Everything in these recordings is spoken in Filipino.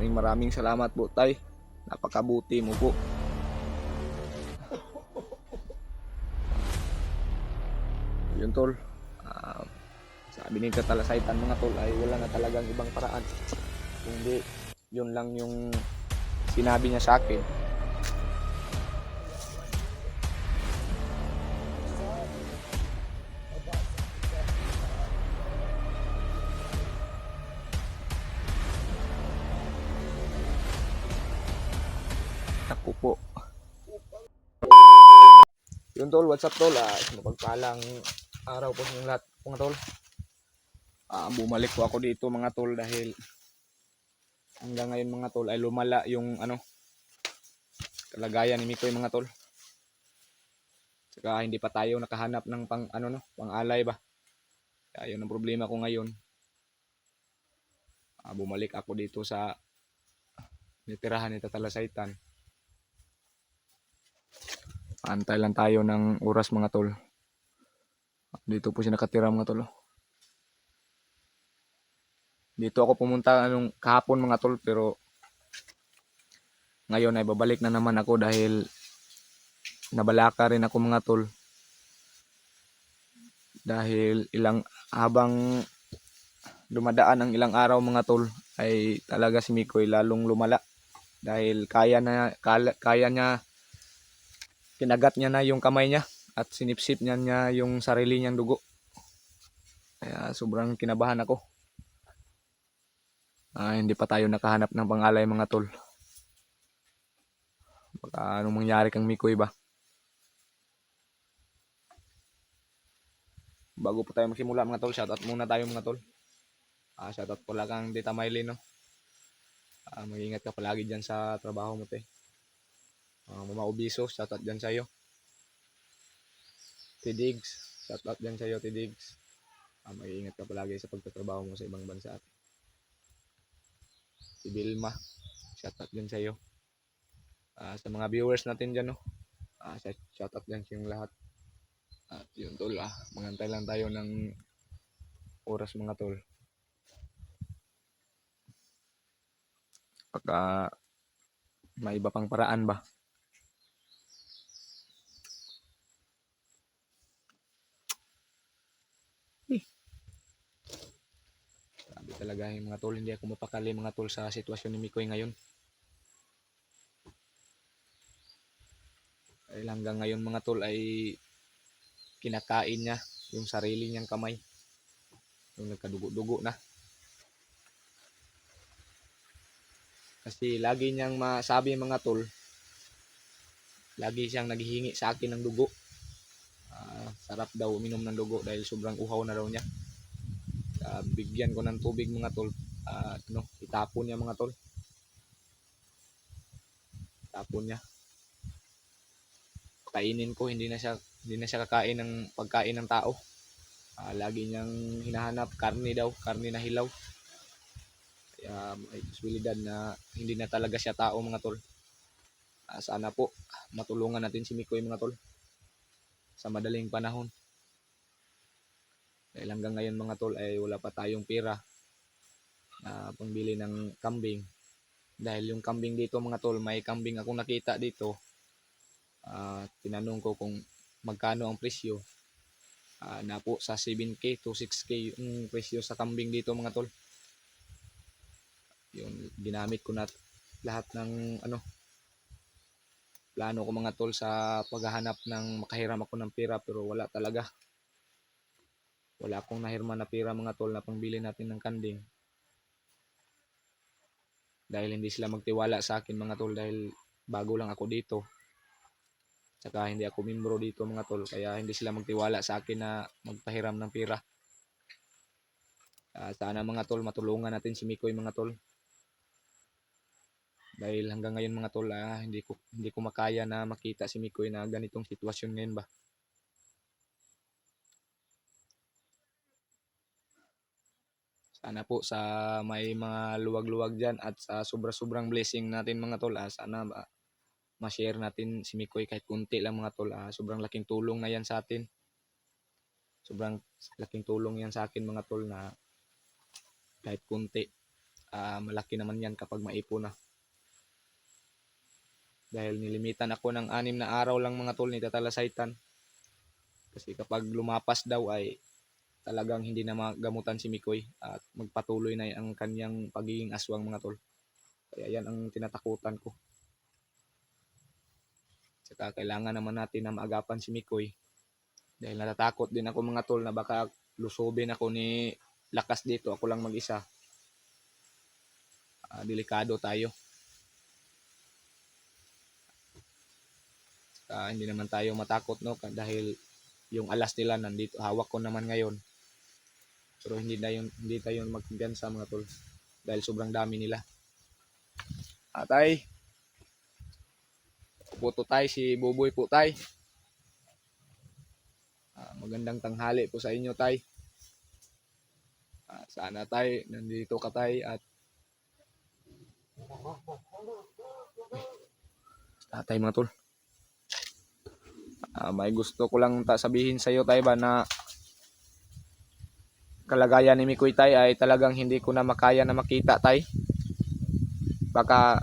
Maraming salamat po, tay. Napakabuti mo po. Yun, tol. Ah, Sabi ni Katalasaytan mga tol ay wala na talagang ibang paraan. Kundi yun lang yung sinabi niya sa akin. Ako po. Yun, tol, what's up, tol? Mapagpalang araw po sa inyong lahat mga tol. Bumalik po ako dito mga tol dahil hanggang ngayon mga tol ay lumala yung kalagayan ni Mikoy mga tol. Saka hindi pa tayo nakahanap ng pang-alay ba. Kaya yun ang problema ko ngayon. Bumalik ako dito sa nitirahan ni Tatalasaytan. Antay lang tayo ng oras mga tol. Dito po siya nakatira mga tol. Dito ako pumunta kahapon mga tol, pero ngayon ay babalik na naman ako dahil nabalaka rin ako mga tol. Dahil habang dumadaan ang ilang araw mga tol ay talaga si Mikoy lalong lumala. Dahil kaya niya, kinagat niya na yung kamay niya at sinipsip niya yung sarili niyang dugo. Kaya sobrang kinabahan ako. Hindi pa tayo nakahanap ng pangalay mga tol. Baka anong mangyari kang Mikoy ba? Bago pa tayo magsimula mga tol, shoutout muna tayo mga tol. Shoutout pala kang Dita Maylin, no? Mag-ingat ka palagi dyan sa trabaho mo, te. Mama Ubiso, shoutout dyan sa'yo. Tidigs, shoutout dyan sa'yo, Tidigs. Mag-ingat ka palagi sa pagtatrabaho mo sa ibang bansa. Si Vilma, shoutout dyan sa'yo. Sa mga viewers natin dyan, no? Shoutout dyan sa yung lahat. At yun tol, mangantay lang tayo ng oras mga tol. Pagka may iba pang paraan ba? Sabi talaga yung mga tol, hindi ako mapakali mga tol sa sitwasyon ni Mikoy ngayon. Dahil hanggang ngayon mga tol ay kinakain niya yung sarili niyang kamay. Yung nagkadugo-dugo na. Kasi lagi niyang masabi mga tol, lagi siyang naghihingi sa akin ng dugo. Sarap daw uminom ng dugo dahil sobrang uhaw na daw niya. Bigyan ko ng tubig mga tol. Itapon niya mga tol. Itapon niya. Kainin ko, hindi na siya kakain ng pagkain ng tao. Lagi niyang hinahanap karne daw, karne na hilaw. Kaya may posibilidad na hindi na talaga siya tao mga tol. Sana po matulungan natin si Mikoy mga tol sa madaling panahon. Dahil hanggang ngayon mga tol ay wala pa tayong pera na pangbili ng kambing. Dahil yung kambing dito mga tol, may kambing akong nakita dito. Tinanong ko kung magkano ang presyo. Na po sa 7K to 6K yung presyo sa kambing dito mga tol. Yung ginamit ko na lahat ng plano ko mga tol sa paghahanap ng makahiram ako ng pera, pero wala talaga. Wala akong nahirma na pera mga tol na pangbili natin ng kanding. Dahil hindi sila magtiwala sa akin mga tol dahil bago lang ako dito. Saka hindi ako membro dito mga tol, kaya hindi sila magtiwala sa akin na magpahiram ng pera. Sana mga tol matulungan natin si Mikoy mga tol. Dahil hanggang ngayon mga tol, hindi ko makaya na makita si Mikoy na ganitong sitwasyon ngayon ba. Sana po sa may mga luwag-luwag dyan at sa sobra-sobrang blessing natin mga tol, sana ma-share natin si Mikoy kahit kunti lang mga tol. Sobrang laking tulong na yan sa atin. Sobrang laking tulong yan sa akin mga tol na kahit kunti malaki naman yan kapag maipon na. Dahil nilimitan ako ng 6 na araw lang mga tol ni Tatalasaitan. Kasi kapag lumapas daw ay talagang hindi na magamutan si Mikoy at magpatuloy na ang kanyang pagiging aswang mga tol. Kaya yan ang tinatakutan ko. Saka kailangan naman natin na maagapan si Mikoy. Dahil natatakot din ako mga tol na baka lusubin ako ni Lakas dito. Ako lang mag-isa. Delikado tayo. Hindi naman tayo matakot no dahil yung alas nila nandito, hawak ko naman ngayon. Pero hindi tayo magkumpiyansa mga tol dahil sobrang dami nila. Tay, puto tay, si Buboy po tay. Magandang tanghali po sa inyo tay. Sana tay, nandito ka tay at tay mga tol. May gusto ko lang sabihin sa iyo tay ba na kalagayan ni Mikoy tay ay talagang hindi ko na makaya na makita tay. Baka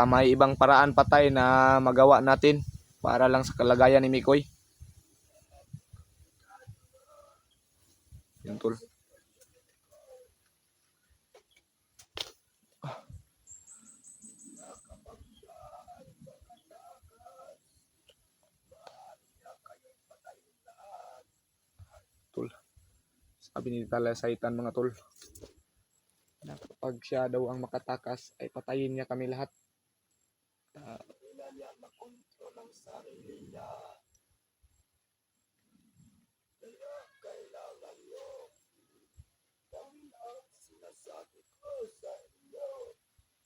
may ibang paraan pa tay na magawa natin para lang sa kalagayan ni Mikoy. Yun tol. Tol. Sabi ni Talasaitan mga tol, na kapag siya daw ang makatakas ay patayin niya kami lahat.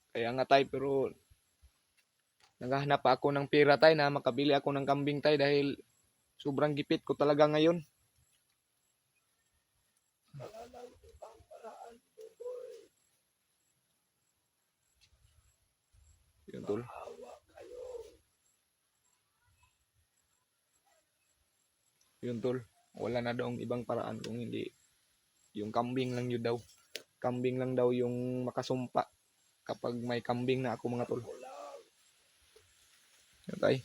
Kaya nga tay, pero naghahanap pa ako ng pera tay na makabili ako ng kambing tay dahil sobrang gipit ko talaga ngayon. Yun tol. Yun tol. Wala na daw ibang paraan kung hindi yung kambing lang yun daw. Kambing lang daw yung makasumpa kapag may kambing na ako mga tol. Okay.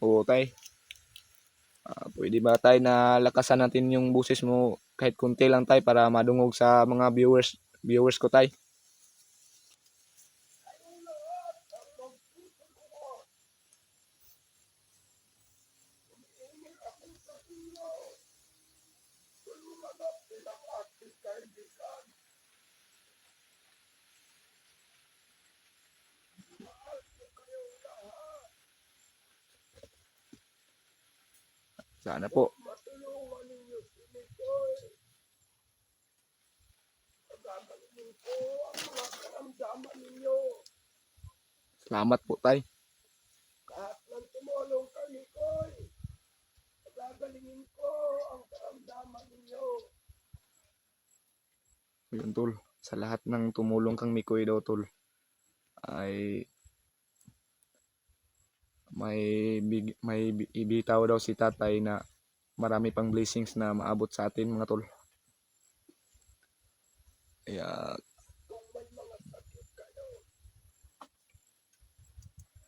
Oo tay. Pwede ba tay na lakasan natin yung boses mo kahit konti lang tay para madungog sa mga viewers ko tay? Sana po. Salamat po tay. Kahit lang tumulong kami ko, gagalingin ko ang karamdaman ninyo. Yun tol. Sa lahat ng tumulong kang Mikoy daw tol ay may ibitaw daw si tatay na marami pang blessings na maabot sa atin mga tol. Kaya Kung may mga sakit kayo,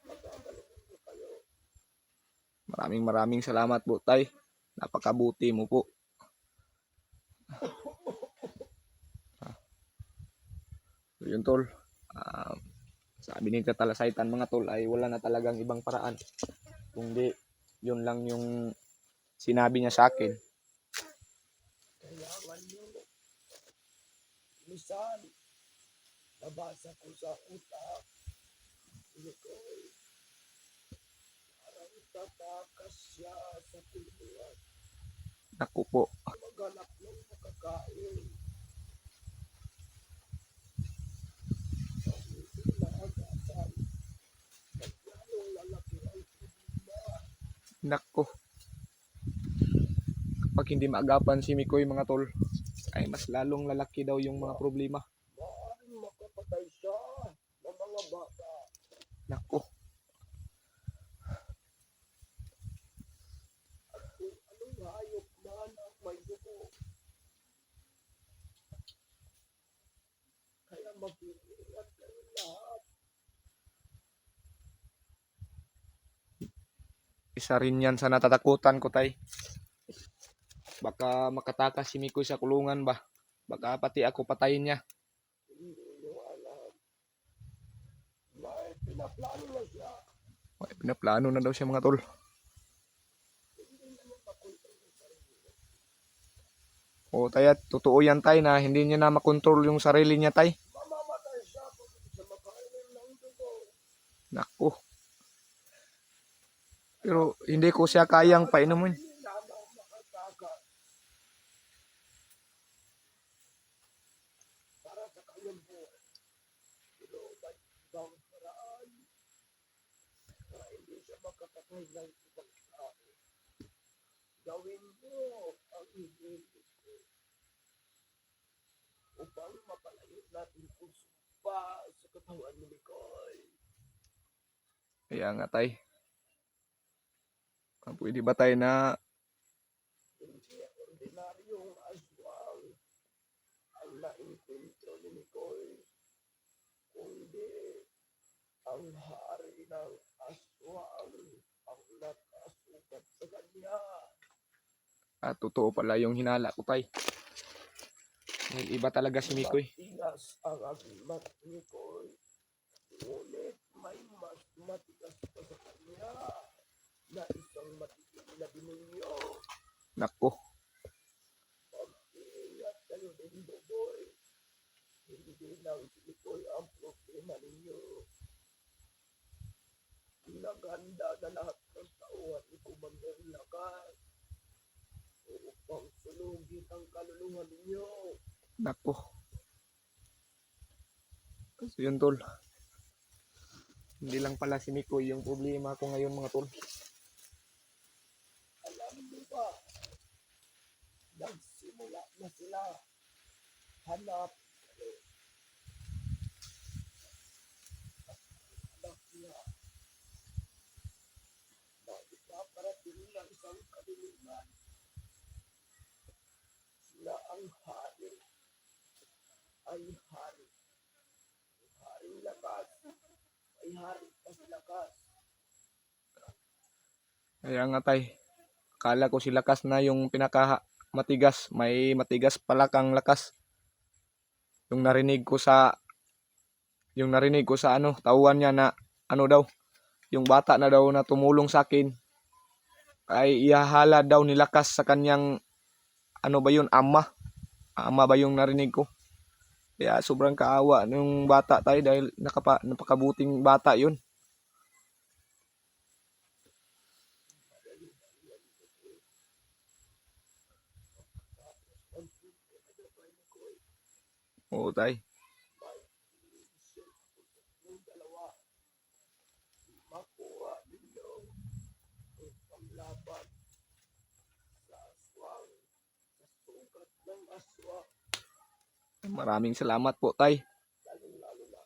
magagalingin ko kayo. maraming salamat po tay. Napakabuti mo po. Yun tol. Sabi ni Tatalasaitan mga tol ay wala na talagang ibang paraan. Kundi yun lang yung sinabi niya sa akin. Kailangan nyo. Minsan, nabasa ko sa utak, Mikoy, parang tatakas siya sa pilihan. Naku po. Maghanap ng makakain. Inaagasan. Lalong lalaki ang problema. Naku. Kapag hindi maagapan si Mikoy mga tol ay mas lalong lalaki daw yung mga problema. Maaaring makapatay siya ng mga bata. Nako, At kung anong hayop man ang may dugo. Kaya mag-iingat kayo lahat. isa rin yan sa natatakutan ko, tay. Baka makatakas si Mikoy sa kulungan ba? Baka pati ako patayin niya. Hindi nyo alam. May pinaplano na siya. May pinaplano na daw siya, mga tol. Hindi naman makontrol yung sarili niya. O tay, totoo yan, tay, na hindi niya na makontrol yung sarili niya, tay. Mamamatay siya kung sa makainom ng dugo. Nako. Pero hindi ko siya kayang painumin. Hindi lamang makatakas. Para sa kanyang buhay. Pero may ibang paraan para hindi siya makapatay ng ibang tao. Gawin mo ang hinihiling ko upang mapalayo natin ang sumpa sa katawan ni Nicole. Kaya nga, tay. Pwede ba tayo na Hindi ordinaryong aswang ang nainkwentro ni Nicole, kundi ang hari ng aswang ang nakasukat sa kanya. totoo pala yung hinala ko, tay? Dahil iba talaga si Mikoy. Matigas ang aking mat, Nicole, ngunit may mas matigas pa sa kanya na isang matigas na demonyo. Nako. Mag-iingat kayo din, Doboy. Hindi lang si Nicole ang problema ninyo. Naghanda na lahat ng tauhan ni Commander Lakas upang sunugin ang kaluluwa ninyo. Nako. So yun, tol. Hindi lang pala si Mikoy yung problema ko ngayon, mga tol. Alam niyo ba, nagsimula na sila hanap anak niya na ipaparating ng isang kadiliman. Sila ang hari ay hari. Haring lakas ay hari pas lakas. Kaya nga, tay. Akala ko si Lakas na yung pinaka matigas. May matigas pala kang Lakas. Yung narinig ko sa ano, tauhan niya na ano daw, yung bata na daw na tumulong sa akin ay ihahala daw ni Lakas sa kanyang ano ba yun, ama. Ama ba yung narinig ko? Kaya sobrang kaawa ng bata, tayo, dahil napakabuting bata yun. Oo, tay. Yung dalawa, makuha ninyo ang panglaban sa aswang, sa sugat ng aswang, Maraming salamat po, tay. lalong-lalo na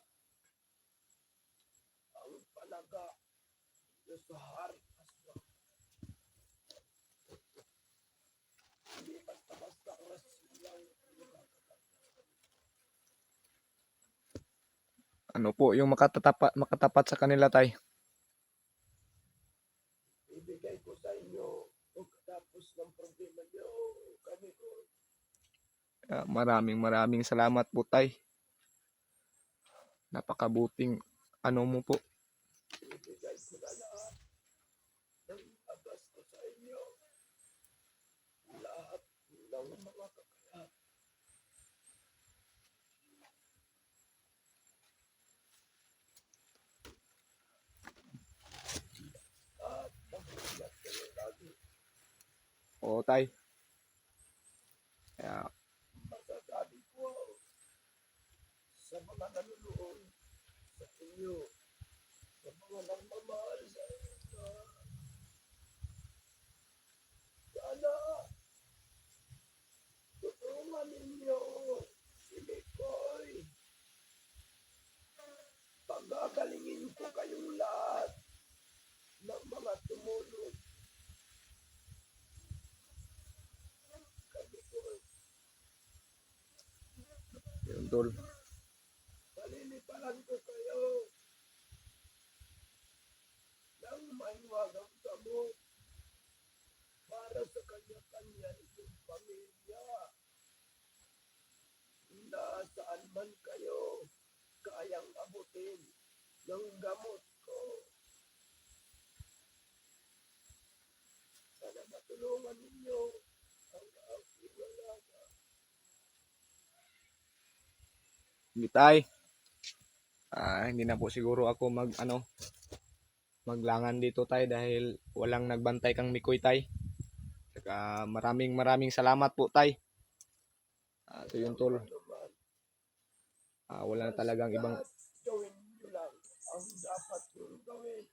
ang palaga sa hari aswang. Hindi basta-basta ang silang Ano po yung makatapat sa kanila, tay? ibigay ko sa inyo pagkatapos ng problema nyo kami ko. Maraming salamat po, tay. Napakabuting ano mo po. Ibigay ko na lahat ng agas ko sa inyo. Lahat ng mga kakayahan. At mag-ingat kayo lagi. Oo, tay. Kaya, Masasabi ko sa mga nanunood sa inyo, sa mga nagmamahal sa inyo, sana tulungan ninyo kayong lahat ng mga tumulong kami ko. Yun tol. Paliliparan ko kayo ng mahiwagang gamot para sa kanya-kanya inyong pamilya. Nasaan man kayo, kayang abutin ng gamot ko. Sana matulungan ninyo ang aking alaga. Gitay. Hindi na po siguro ako maglangan dito tay dahil walang nagbantay kang Mikoy tay. Saka maraming salamat po tay. So yun tol. Naman, Wala na talagang ibang gawin nyo lang ang dapat nyo gawin.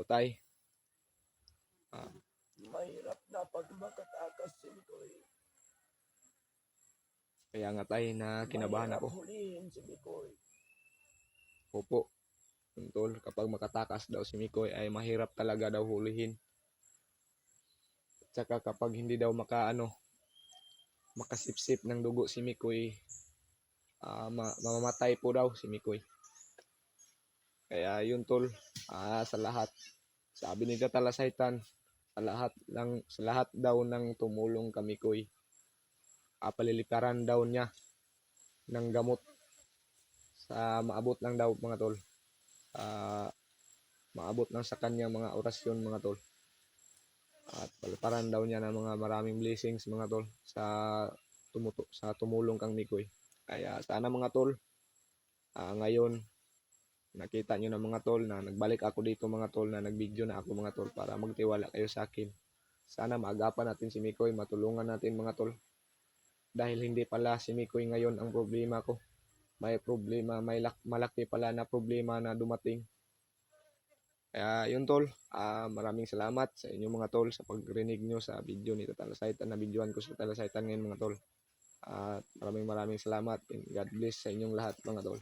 tay. Mahirap na pag makatakas si Mikoy. Kaya nga tay na kinabahan Mahirap ako. hulihin si Mikoy. Opo. Yun tol, kapag makatakas daw si Mikoy ay mahirap talaga daw hulihin. At saka kapag hindi daw makasipsip ng dugo si Mikoy, mamamatay po daw si Mikoy. Kaya yun tol, sa lahat, sabi ni Tatalasaytan, sa lahat daw ng tumulong kami Mikoy, palilikaran daw niya ng gamot sa maabot lang daw mga tol. Maabot lang sa kanya mga orasyon mga tol. At palilikaran daw niya ng mga maraming blessings mga tol sa tumulong kang Mikoy. Kaya sana mga tol, ngayon nakita nyo na mga tol na nagbalik ako dito mga tol, na nag-video na ako mga tol para magtiwala kayo sa akin. Sana maagapan natin si Mikoy, matulungan natin mga tol. Dahil hindi pala si Mikoy ngayon ang problema ko. May problema, malaki pala na problema na dumating. Kaya yun tol, maraming salamat sa inyo mga tol sa pagrinig nyo sa video ni Tatalasaytan, na videoan ko sa Tatalasaytan ngayon mga tol. At maraming salamat and God bless sa inyong lahat mga tol.